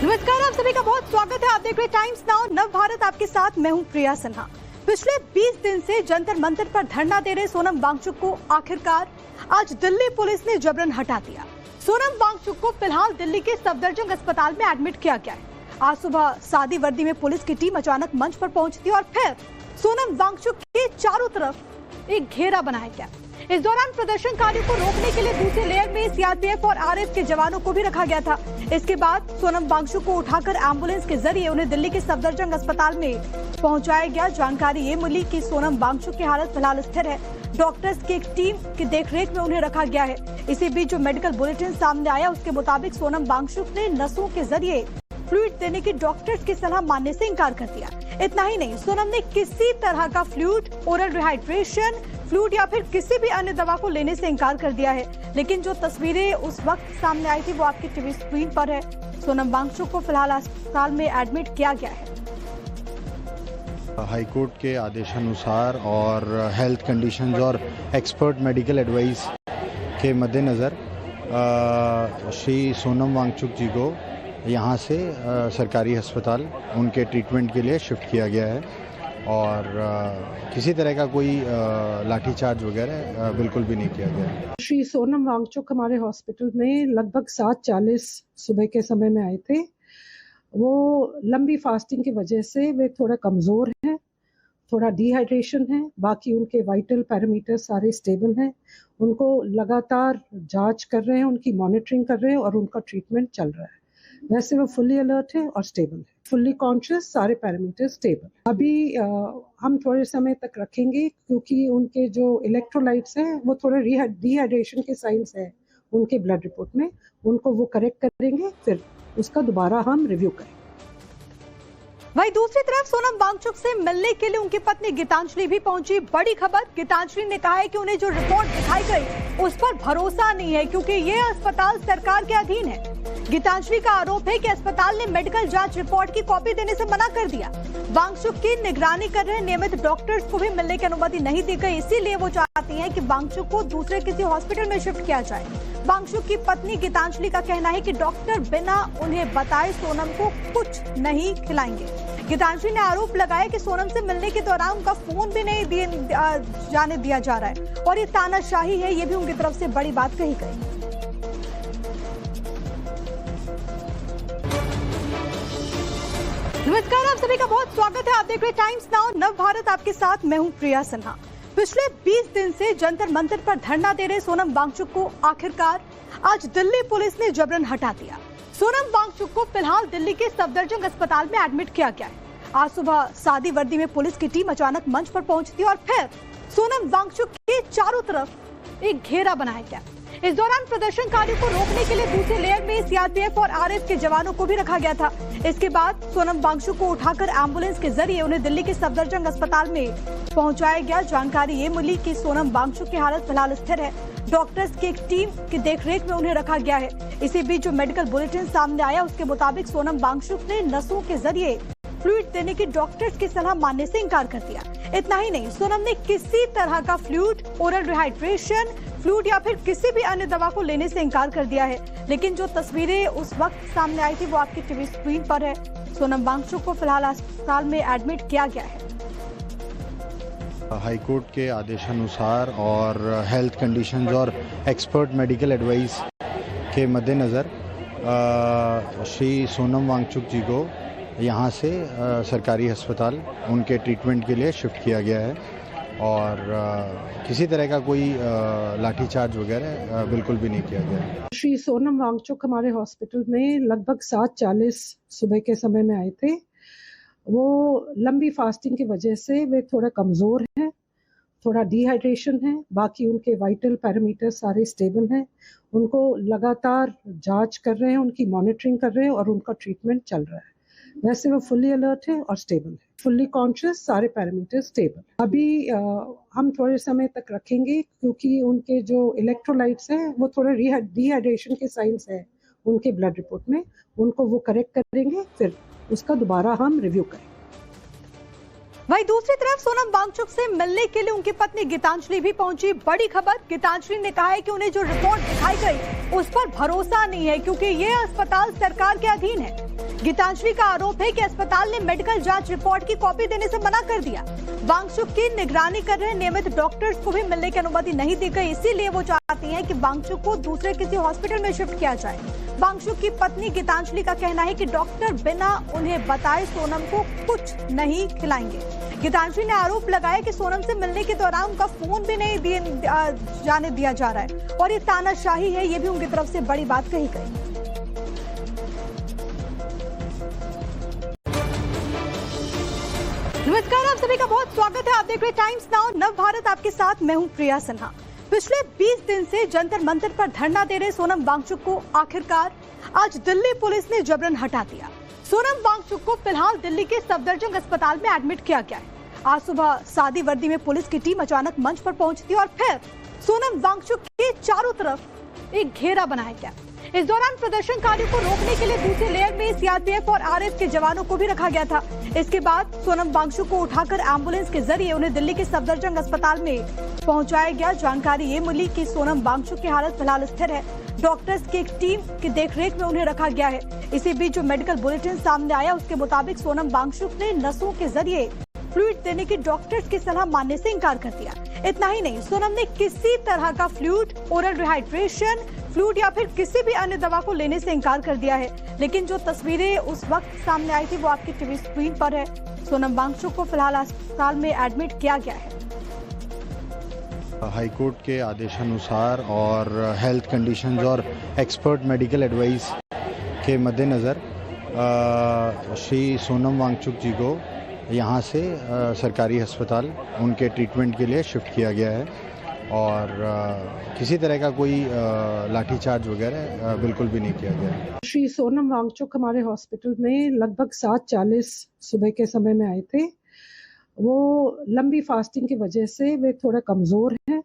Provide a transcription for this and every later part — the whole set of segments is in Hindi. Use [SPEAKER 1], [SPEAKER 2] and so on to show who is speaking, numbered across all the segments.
[SPEAKER 1] नमस्कार, आप सभी का बहुत स्वागत है। आप देख रहे टाइम्स नाउ नव भारत, आपके साथ मैं हूं प्रिया सिन्हा। पिछले 20 दिन से जंतर मंतर पर धरना दे रहे सोनम वांगचुक को आखिरकार आज दिल्ली पुलिस ने जबरन हटा दिया। सोनम वांगचुक को फिलहाल दिल्ली के सफदरजंग अस्पताल में एडमिट किया गया है। आज सुबह सादी वर्दी में पुलिस की टीम अचानक मंच पर पहुंची थी और फिर सोनम वांगचुक के चारों तरफ एक घेरा बनाया गया। इस दौरान प्रदर्शनकारियों को रोकने के लिए दूसरे लेयर में सीआरपीएफ और आरएफ के जवानों को भी रखा गया था। इसके बाद सोनम वांगचुक को उठाकर एम्बुलेंस के जरिए उन्हें दिल्ली के सफदरजंग अस्पताल में पहुंचाया गया। जानकारी ये मिली कि सोनम वांगचुक की हालत फिलहाल स्थिर है। डॉक्टर्स की एक टीम की देखरेख में उन्हें रखा गया है। इसी बीच जो मेडिकल बुलेटिन सामने आया उसके मुताबिक सोनम वांगचुक ने नसों के जरिए फ्लूइड देने की डॉक्टर्स की सलाह मानने से इनकार कर दिया। इतना ही नहीं, सोनम ने किसी तरह का फ्लूइड, ओरल रिहाइड्रेशन फ्लूइड या फिर किसी भी अन्य दवा को लेने से इनकार कर दिया है। लेकिन जो तस्वीरें उस वक्त सामने आई थी वो आपकी टीवी स्क्रीन पर है। सोनम वांगचुक को फिलहाल अस्पताल में एडमिट किया गया है।
[SPEAKER 2] हाईकोर्ट के आदेशानुसार और हेल्थ कंडीशंस और एक्सपर्ट मेडिकल एडवाइस के मद्देनज़र श्री सोनम वांगचुक जी को यहाँ से सरकारी अस्पताल उनके ट्रीटमेंट के लिए शिफ्ट किया गया है और किसी तरह का कोई लाठीचार्ज वगैरह बिल्कुल भी नहीं किया गया।
[SPEAKER 3] श्री सोनम वांगचुक हमारे हॉस्पिटल में लगभग 7:40 सुबह के समय में आए थे। वो लंबी फास्टिंग की वजह से वे थोड़ा कमज़ोर हैं, थोड़ा डिहाइड्रेशन है, बाकी उनके वाइटल पैरामीटर सारे स्टेबल हैं। उनको लगातार जांच कर रहे हैं, उनकी मॉनिटरिंग कर रहे हैं और उनका ट्रीटमेंट चल रहा है। वैसे वो फुल्ली अलर्ट है और स्टेबल है, फुल्ली कॉन्शियस, सारे पैरामीटर स्टेबल। अभी हम थोड़े समय तक रखेंगे क्योंकि उनके जो इलेक्ट्रोलाइट्स हैं वो थोड़े डिहाइड्रेशन के साइंस है उनके ब्लड रिपोर्ट में, उनको वो करेक्ट करेंगे, फिर उसका दोबारा हम रिव्यू करेंगे।
[SPEAKER 1] वहीं दूसरी तरफ सोनम वांगचुक से मिलने के लिए उनकी पत्नी गीतांजलि भी पहुंची। बड़ी खबर, गीतांजलि ने कहा है कि उन्हें जो रिपोर्ट दिखाई गई उस पर भरोसा नहीं है क्योंकि ये अस्पताल सरकार के अधीन है। गीतांजलि का आरोप है कि अस्पताल ने मेडिकल जांच रिपोर्ट की कॉपी देने से मना कर दिया। वांगचुक की निगरानी कर रहे नियमित डॉक्टर्स को भी मिलने की अनुमति नहीं दी गई, इसीलिए वो चाहती हैं कि वांगचुक को दूसरे किसी हॉस्पिटल में शिफ्ट किया जाए। वांगचुक की पत्नी गीतांजलि का कहना है कि डॉक्टर बिना उन्हें बताए सोनम को कुछ नहीं खिलाएंगे। गीतांजलि ने आरोप लगाया कि सोनम से मिलने के दौरान उनका फोन भी नहीं जाने दिया जा रहा है और ये तानाशाही है, ये भी उनकी तरफ से बड़ी बात कही गई। नमस्कार, आप सभी का बहुत स्वागत है। आप देख रहे टाइम्स नाउ नव भारत, आपके साथ मैं हूं प्रिया सिन्हा। पिछले 20 दिन से जंतर मंतर पर धरना दे रहे सोनम वांगचुक को आखिरकार आज दिल्ली पुलिस ने जबरन हटा दिया। सोनम वांगचुक को फिलहाल दिल्ली के सफदरजंग अस्पताल में एडमिट किया गया है। आज सुबह सादी वर्दी में पुलिस की टीम अचानक मंच पर पहुंची थी और फिर सोनम वांगचुक के चारों तरफ एक घेरा बनाया गया। इस दौरान प्रदर्शनकारियों को रोकने के लिए दूसरे लेयर में सीआरपीएफ और आरएफ के जवानों को भी रखा गया था। इसके बाद सोनम वांगचुक को उठाकर एम्बुलेंस के जरिए उन्हें दिल्ली के सफदरजंग अस्पताल में पहुंचाया गया। जानकारी ये मिली कि सोनम वांगचुक की हालत फिलहाल स्थिर है। डॉक्टर्स की एक टीम की देखरेख में उन्हें रखा गया है। इसी बीच जो मेडिकल बुलेटिन सामने आया उसके मुताबिक सोनम वांगचुक ने नसों के जरिए फ्लूइड देने की डॉक्टर्स की सलाह मानने से इनकार कर दिया। इतना ही नहीं, सोनम ने किसी तरह का फ्लूइड, ओरल रिहाइड्रेशन फ्लूइड या फिर किसी भी अन्य दवा को लेने से इनकार कर दिया है। लेकिन जो तस्वीरें उस वक्त सामने आई थी वो आपकी टीवी स्क्रीन पर है। सोनम वांगचुक को फिलहाल अस्पताल में एडमिट किया गया है।
[SPEAKER 2] हाईकोर्ट के आदेशानुसार और हेल्थ कंडीशंस और एक्सपर्ट मेडिकल एडवाइस के मद्देनज़र श्री सोनम वांगचुक जी को यहाँ से सरकारी अस्पताल उनके ट्रीटमेंट के लिए शिफ्ट किया गया है और किसी तरह का कोई लाठीचार्ज वगैरह बिल्कुल भी नहीं किया गया।
[SPEAKER 3] श्री सोनम वांगचुक हमारे हॉस्पिटल में लगभग 7:40 सुबह के समय में आए थे। वो लंबी फास्टिंग की वजह से वे थोड़ा कमज़ोर हैं, थोड़ा डिहाइड्रेशन है, बाकी उनके वाइटल पैरामीटर सारे स्टेबल हैं। उनको लगातार जांच कर रहे हैं, उनकी मॉनिटरिंग कर रहे हैं और उनका ट्रीटमेंट चल रहा है। वैसे वो फुल्ली अलर्ट है और स्टेबल है, फुल्ली कॉन्शियस, सारे पैरामीटर स्टेबल। अभी हम थोड़े समय तक रखेंगे क्योंकि उनके जो इलेक्ट्रोलाइट्स हैं वो थोड़े डिहाइड्रेशन के साइंस है उनके ब्लड रिपोर्ट में, उनको वो करेक्ट करेंगे, फिर उसका दोबारा हम रिव्यू करेंगे।
[SPEAKER 1] वहीं दूसरी तरफ सोनम वांगचुक से मिलने के लिए उनकी पत्नी गीतांजलि भी पहुंची। बड़ी खबर, गीतांजलि ने कहा है कि उन्हें जो रिपोर्ट दिखाई गई उस पर भरोसा नहीं है क्योंकि ये अस्पताल सरकार के अधीन है। गीतांजलि का आरोप है कि अस्पताल ने मेडिकल जांच रिपोर्ट की कॉपी देने से मना कर दिया। वांगचुक की निगरानी कर रहे नियमित डॉक्टर्स को भी मिलने की अनुमति नहीं दी गई, इसीलिए वो चाहती हैं कि वांगचुक को दूसरे किसी हॉस्पिटल में शिफ्ट किया जाए। वांगचुक की पत्नी गीतांजलि का कहना है कि डॉक्टर बिना उन्हें बताए सोनम को कुछ नहीं खिलाएंगे। गीतांजलि ने आरोप लगाया कि सोनम से मिलने के दौरान उनका फोन भी नहीं जाने दिया जा रहा है और ये तानाशाही है, ये भी उनकी तरफ से बड़ी बात कही गई। नमस्कार, आप सभी का बहुत स्वागत है। आप देख रहे टाइम्स नाउ नव भारत, आपके साथ मैं हूं प्रिया सिन्हा। पिछले 20 दिन से जंतर मंतर पर धरना दे रहे सोनम वांगचुक को आखिरकार आज दिल्ली पुलिस ने जबरन हटा दिया। सोनम वांगचुक को फिलहाल दिल्ली के सफदरजंग अस्पताल में एडमिट किया गया है। आज सुबह सादी वर्दी में पुलिस की टीम अचानक मंच पर पहुंची और फिर सोनम वांगचुक के चारों तरफ एक घेरा बनाया गया। इस दौरान प्रदर्शनकारियों को रोकने के लिए दूसरे लेयर में सीआरपीएफ और आरएफ के जवानों को भी रखा गया था। इसके बाद सोनम वांगचुक को उठाकर एम्बुलेंस के जरिए उन्हें दिल्ली के सफदरजंग अस्पताल में पहुंचाया गया। जानकारी ये मिली कि सोनम वांगचुक की हालत फिलहाल स्थिर है। डॉक्टर्स की एक टीम की देखरेख में उन्हें रखा गया है। इसी बीच जो मेडिकल बुलेटिन सामने आया उसके मुताबिक सोनम वांगचुक ने नसों के जरिए फ्लूइड देने की डॉक्टर्स की सलाह मानने से इनकार कर दिया। इतना ही नहीं, सोनम ने किसी तरह का फ्लूइड, ओरल रिहाइड्रेशन फ्लूइड या फिर किसी भी अन्य दवा को लेने से इनकार कर दिया है। लेकिन जो तस्वीरें उस वक्त सामने आई थी वो आपकी टीवी स्क्रीन पर है। सोनम वांगचुक को फिलहाल अस्पताल में एडमिट किया गया है।
[SPEAKER 2] हाईकोर्ट के आदेशानुसार और हेल्थ कंडीशंस और एक्सपर्ट मेडिकल एडवाइस के मद्देनज़र श्री सोनम वांगचुक जी को यहाँ से सरकारी अस्पताल उनके ट्रीटमेंट के लिए शिफ्ट किया गया है और किसी तरह का कोई लाठीचार्ज वगैरह बिल्कुल भी नहीं किया गया।
[SPEAKER 3] श्री सोनम वांगचुक हमारे हॉस्पिटल में लगभग 7:40 सुबह के समय में आए थे। वो लंबी फास्टिंग की वजह से वे थोड़ा कमज़ोर हैं,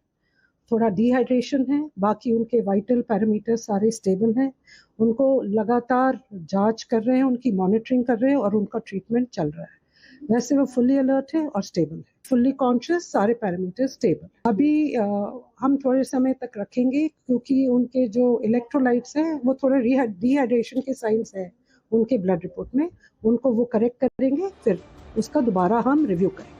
[SPEAKER 3] थोड़ा डिहाइड्रेशन है, बाकी उनके वाइटल पैरामीटर सारे स्टेबल हैं। उनको लगातार जांच कर रहे हैं, उनकी मॉनिटरिंग कर रहे हैं और उनका ट्रीटमेंट चल रहा है। वैसे वो फुल्ली अलर्ट है और स्टेबल है, फुल्ली कॉन्शियस, सारे पैरामीटर स्टेबल। अभी हम थोड़े समय तक रखेंगे क्योंकि उनके जो इलेक्ट्रोलाइट्स हैं वो थोड़े डिहाइड्रेशन के साइंस है उनके ब्लड रिपोर्ट में, उनको वो करेक्ट करेंगे, फिर उसका दोबारा हम रिव्यू करेंगे।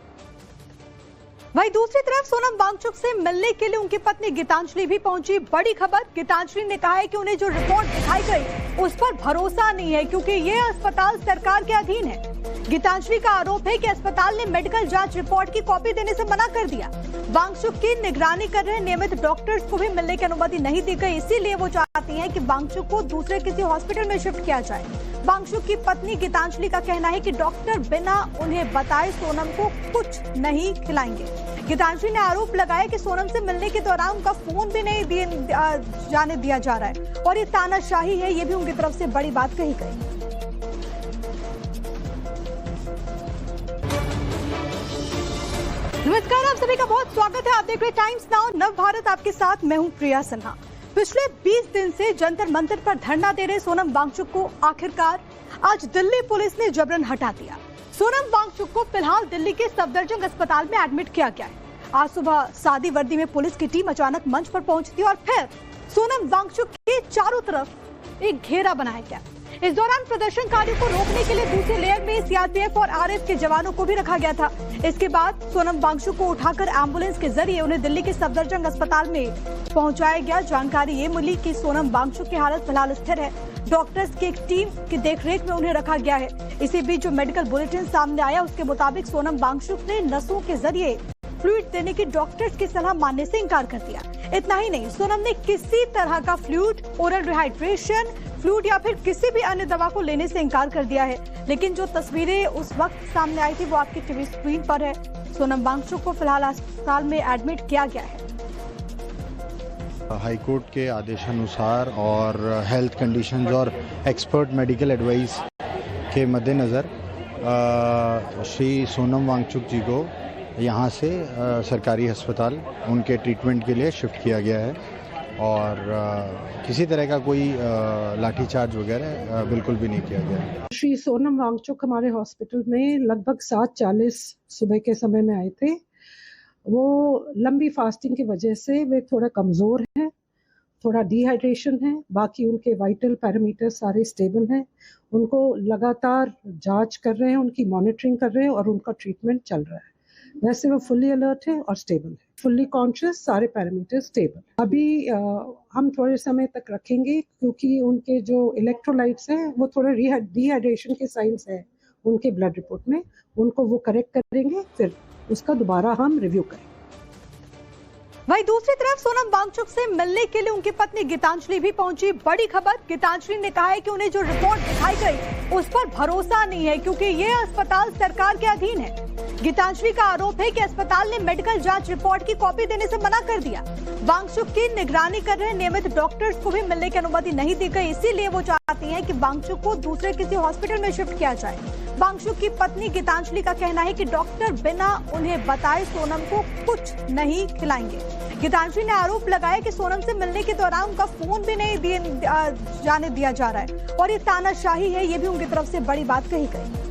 [SPEAKER 1] वहीं दूसरी तरफ सोनम वांगचुक से मिलने के लिए उनकी पत्नी गीतांजलि भी पहुंची। बड़ी खबर, गीतांजलि ने कहा है कि उन्हें जो रिपोर्ट दिखाई गई उस पर भरोसा नहीं है क्योंकि ये अस्पताल सरकार के अधीन है। गीतांजलि का आरोप है कि अस्पताल ने मेडिकल जांच रिपोर्ट की कॉपी देने से मना कर दिया। वांगचुक की निगरानी कर रहे नियमित डॉक्टर्स को भी मिलने की अनुमति नहीं दी गई, इसीलिए वो चाहती हैं कि वांगचुक को दूसरे किसी हॉस्पिटल में शिफ्ट किया जाए। वांगचुक की पत्नी गीतांजलि का कहना है कि डॉक्टर बिना उन्हें बताए सोनम को कुछ नहीं खिलाएंगे। गीतांजलि ने आरोप लगाया कि सोनम से मिलने के दौरान उनका फोन भी नहीं जाने दिया जा रहा है और ये तानाशाही है, ये भी उनकी तरफ से बड़ी बात कही गई। नमस्कार, आप सभी का बहुत स्वागत है। आप देख रहे टाइम्स नाउ नव भारत, आपके साथ मैं हूं प्रिया सिन्हा। पिछले 20 दिन से जंतर मंतर पर धरना दे रहे सोनम वांगचुक को आखिरकार आज दिल्ली पुलिस ने जबरन हटा दिया। सोनम वांगचुक को फिलहाल दिल्ली के सफदरजंग अस्पताल में एडमिट किया गया है। आज सुबह सादी वर्दी में पुलिस की टीम अचानक मंच पर पहुंची और फिर सोनम वांगचुक के चारों तरफ एक घेरा बनाया गया। इस दौरान प्रदर्शनकारियों को रोकने के लिए दूसरे लेयर में सीआरपीएफ और आरएफ के जवानों को भी रखा गया था। इसके बाद सोनम वांगचुक को उठाकर एम्बुलेंस के जरिए उन्हें दिल्ली के सफदरजंग अस्पताल में पहुंचाया गया। जानकारी ये मिली कि सोनम वांगचुक की हालत फिलहाल स्थिर है। डॉक्टर्स की एक टीम की देखरेख में उन्हें रखा गया है। इसी बीच जो मेडिकल बुलेटिन सामने आया उसके मुताबिक सोनम वांगचुक ने नसों के जरिए फ्लूइड देने की डॉक्टर्स की सलाह मानने से इनकार कर दिया। इतना ही नहीं, सोनम ने किसी तरह का फ्लूइड, ओरल रिहाइड्रेशन फ्लूइड या फिर किसी भी अन्य दवा को लेने से इनकार कर दिया है। लेकिन जो तस्वीरें उस वक्त सामने आई थी वो आपकी टीवी स्क्रीन पर है। सोनम वांगचुक को फिलहाल अस्पताल में एडमिट किया गया है।
[SPEAKER 2] हाईकोर्ट के आदेशानुसार और हेल्थ कंडीशंस और एक्सपर्ट मेडिकल एडवाइस के मद्देनज़र श्री सोनम वांगचुक जी को यहाँ से सरकारी अस्पताल उनके ट्रीटमेंट के लिए शिफ्ट किया गया है और किसी तरह का कोई लाठीचार्ज वगैरह बिल्कुल भी नहीं किया गया।
[SPEAKER 3] श्री सोनम वांगचुक हमारे हॉस्पिटल में लगभग 7:40 सुबह के समय में आए थे। वो लंबी फास्टिंग की वजह से वे थोड़ा कमज़ोर हैं, थोड़ा डिहाइड्रेशन है, बाकी उनके वाइटल पैरामीटर सारे स्टेबल हैं। उनको लगातार जांच कर रहे हैं, उनकी मॉनिटरिंग कर रहे हैं और उनका ट्रीटमेंट चल रहा है। वैसे वो फुल्ली अलर्ट है और स्टेबल है, फुल्ली कॉन्शियस, सारे पैरामीटर स्टेबल। अभी हम थोड़े समय तक रखेंगे क्योंकि उनके जो इलेक्ट्रोलाइट्स हैं वो थोड़े डिहाइड्रेशन के साइंस है उनके ब्लड रिपोर्ट में, उनको वो करेक्ट करेंगे, फिर उसका दोबारा हम रिव्यू करेंगे।
[SPEAKER 1] वहीं दूसरी तरफ सोनम वांगचुक से मिलने के लिए उनकी पत्नी गीतांजलि भी पहुंची। बड़ी खबर, गीतांजलि ने कहा है कि उन्हें जो रिपोर्ट दिखाई गई उस पर भरोसा नहीं है क्योंकि ये अस्पताल सरकार के अधीन है। गीतांजलि का आरोप है कि अस्पताल ने मेडिकल जांच रिपोर्ट की कॉपी देने से मना कर दिया। वांगचुक की निगरानी कर रहे नियमित डॉक्टर्स को भी मिलने की अनुमति नहीं दी गई, इसीलिए वो चाहती हैं कि वांगचुक को दूसरे किसी हॉस्पिटल में शिफ्ट किया जाए। वांगचुक की पत्नी गीतांजलि का कहना है कि डॉक्टर बिना उन्हें बताए सोनम को कुछ नहीं खिलाएंगे। गीतांजलि ने आरोप लगाया कि सोनम से मिलने के दौरान उनका फोन भी नहीं जाने दिया जा रहा है और ये तानाशाही है, ये भी उनकी तरफ से बड़ी बात कही गई।